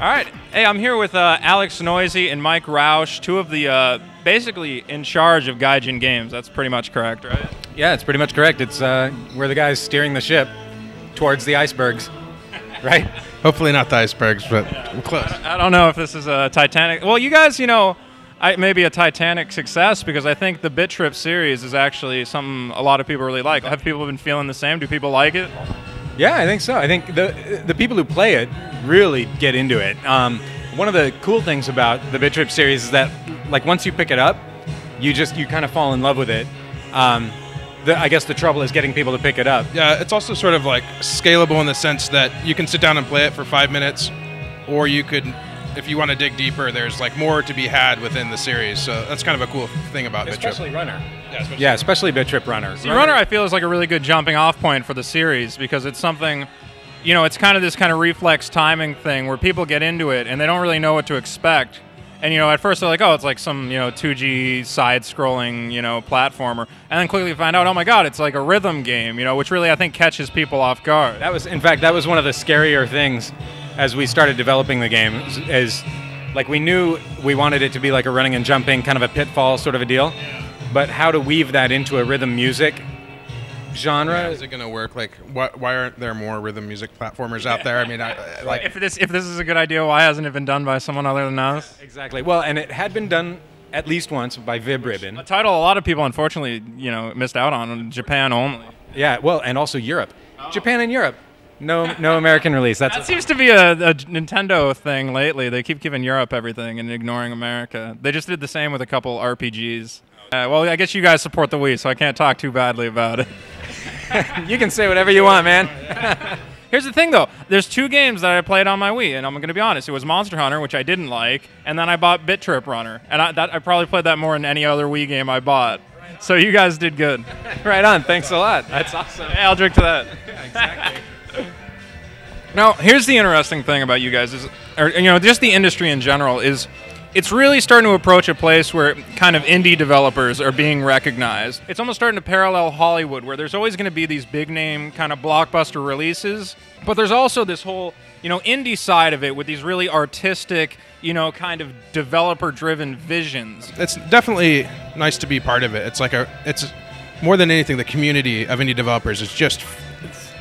All right. Hey, I'm here with Alex Noisy and Mike Roush, two of the basically in charge of Gaijin Games. That's pretty much correct, right? Yeah, it's pretty much correct. It's we're the guys steering the ship towards the icebergs, right? Hopefully not the icebergs, but we're close. I don't know if this is a Titanic. Well, you guys, maybe a Titanic success because I think the Bit Trip series is actually something a lot of people really like. Have people been feeling the same? Do people like it? Yeah, I think so. I think the people who play it really get into it. One of the cool things about the Bit Trip series is that, like, once you pick it up, you kind of fall in love with it. I guess the trouble is getting people to pick it up. Yeah, it's also sort of like scalable in the sense that you can sit down and play it for 5 minutes, or you could, if you want to dig deeper, there's like more to be had within the series. So that's kind of a cool thing about Bit Trip. Especially Runner. Yeah, especially Bit Trip Runner. See, Runner, I feel, is like a really good jumping off point for the series because it's something, it's kind of this kind of reflex timing thing where people get into it and they don't really know what to expect. And, at first they're like, oh, it's like some, 2G side-scrolling, platformer. And then quickly find out, oh, my God, it's like a rhythm game, which really, I think, catches people off guard. In fact, that was one of the scarier things as we started developing the game, is like we knew we wanted it to be like a running and jumping, kind of a pitfall sort of a deal. But how to weave that into a rhythm music genre? Yeah, is it going to work? Like, why aren't there more rhythm music platformers out there? I mean, like, if this is a good idea, why hasn't it been done by someone other than us? Exactly. Well, and it had been done at least once by Vib Ribbon. A title a lot of people, unfortunately, missed out on, Japan only. Yeah, well, and also Europe. Oh. Japan and Europe. No American release. That seems to be a Nintendo thing lately. They keep giving Europe everything and ignoring America. They just did the same with a couple RPGs. Well, I guess you guys support the Wii, so I can't talk too badly about it. You can say whatever you want, man. Here's the thing, though. There's two games that I played on my Wii, and I'm going to be honest. It was Monster Hunter, which I didn't like, and then I bought Bit Trip Runner. And I probably played that more than any other Wii game I bought. So you guys did good. Right on. Thanks a lot. That's awesome. Hey, I'll drink to that. Yeah, exactly. Now, here's the interesting thing about you guys, just the industry in general, is it's really starting to approach a place where kind of indie developers are being recognized. It's almost starting to parallel Hollywood, where there's always going to be these big-name kind of blockbuster releases, but there's also this whole, indie side of it with these really artistic, kind of developer-driven visions. It's definitely nice to be part of it. It's more than anything, the community of indie developers is just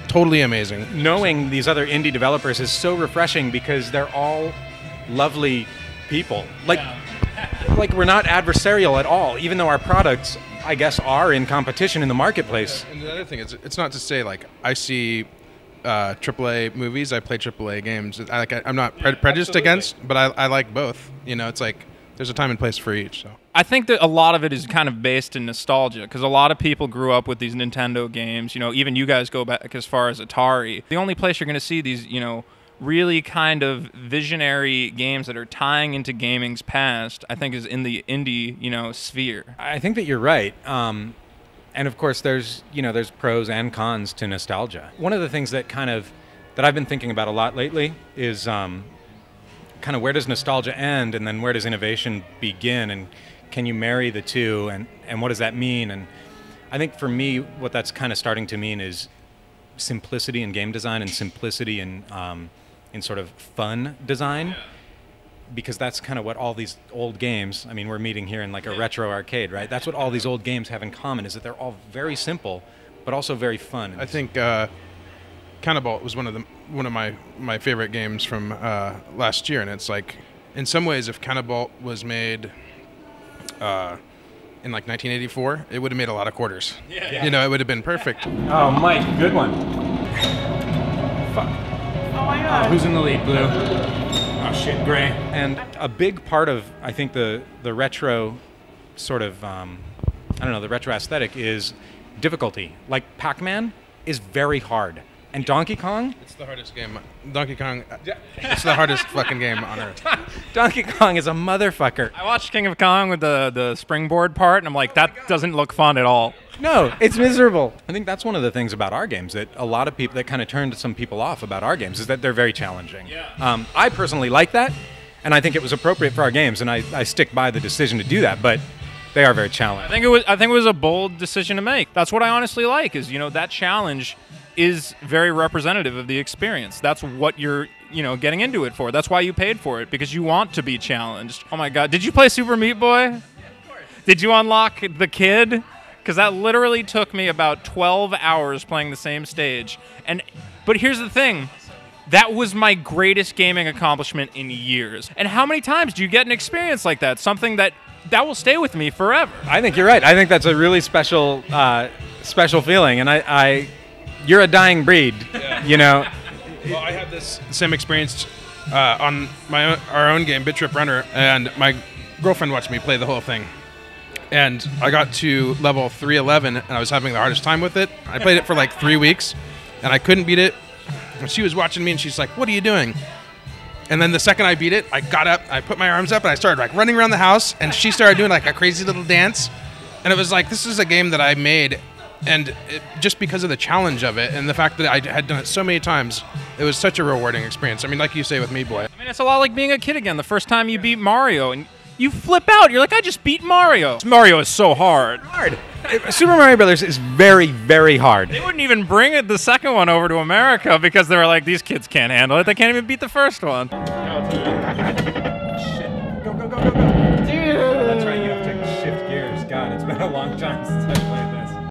totally amazing. Knowing these other indie developers is so refreshing because they're all lovely people. Like we're not adversarial at all, even though our products, I guess, are in competition in the marketplace. Yeah, and the other thing is, it's not to say, like, I see AAA movies, I play AAA games. I'm not prejudiced against, but I like both. It's like there's a time and place for each. So I think that a lot of it is kind of based in nostalgia, because a lot of people grew up with these Nintendo games. Even you guys go back as far as Atari. The only place you're going to see these, really kind of visionary games that are tying into gaming's past, I think, is in the indie, sphere. I think that you're right. And of course, there's pros and cons to nostalgia. One of the things that I've been thinking about a lot lately is kind of where does nostalgia end, and then where does innovation begin, and can you marry the two, and what does that mean? And I think for me, what that's kind of starting to mean is simplicity in game design and simplicity in sort of fun design, because that's kind of what all these old games, I mean, we're meeting here in like a retro arcade, right? That's what all these old games have in common, is that they're all very simple, but also very fun. I think Cannibal was one of my favorite games from last year, and it's like, in some ways, if Cannibal was made in like 1984, it would have made a lot of quarters. Yeah. It would have been perfect. Oh, Mike, good one. Fuck. Oh my God. Who's in the lead, Blue? Oh shit, Gray. And a big part of, I think, the retro sort of, the retro aesthetic is difficulty. Like Pac-Man is very hard. And Donkey Kong? It's the hardest game. Donkey Kong, it's the hardest fucking game on earth. Donkey Kong is a motherfucker. I watched King of Kong with the springboard part, and I'm like, that doesn't look fun at all. No, it's miserable. I think that's one of the things about our games that a lot of people, that kind of turned some people off about our games, is that they're very challenging. Yeah. I personally like that, and I think it was appropriate for our games, and I stick by the decision to do that, but they are very challenging. I think it was a bold decision to make. That's what I honestly like, is, that challenge is very representative of the experience. That's what you're getting into it for. That's why you paid for it, because you want to be challenged. Oh my God, did you play Super Meat Boy? Yeah, of course. Did you unlock the kid? Because that literally took me about 12 hours playing the same stage. But here's the thing. That was my greatest gaming accomplishment in years. And how many times do you get an experience like that? Something that will stay with me forever. I think you're right. I think that's a really special feeling. And you're a dying breed, Yeah. Well, I had this same experience on our own game, Bit Trip Runner, and my girlfriend watched me play the whole thing. And I got to level 311, and I was having the hardest time with it. I played it for like 3 weeks, and I couldn't beat it. And she was watching me, and she's like, "What are you doing?" And then the second I beat it, I got up, I put my arms up, and I started like running around the house, and she started doing like a crazy little dance. And it was like, this is a game that I made, and just because of the challenge of it and the fact that I had done it so many times, it was such a rewarding experience. I mean, like you say with Meat Boy. I mean, it's a lot like being a kid again. The first time you beat Mario, and you flip out. You're like, I just beat Mario. Mario is so hard. Super Mario Brothers is very, very hard. They wouldn't even bring the second one over to America because they were like, these kids can't handle it. They can't even beat the first one. Shit. Go. Dude. Oh, that's right, you have to shift gears. God, it's been a long time since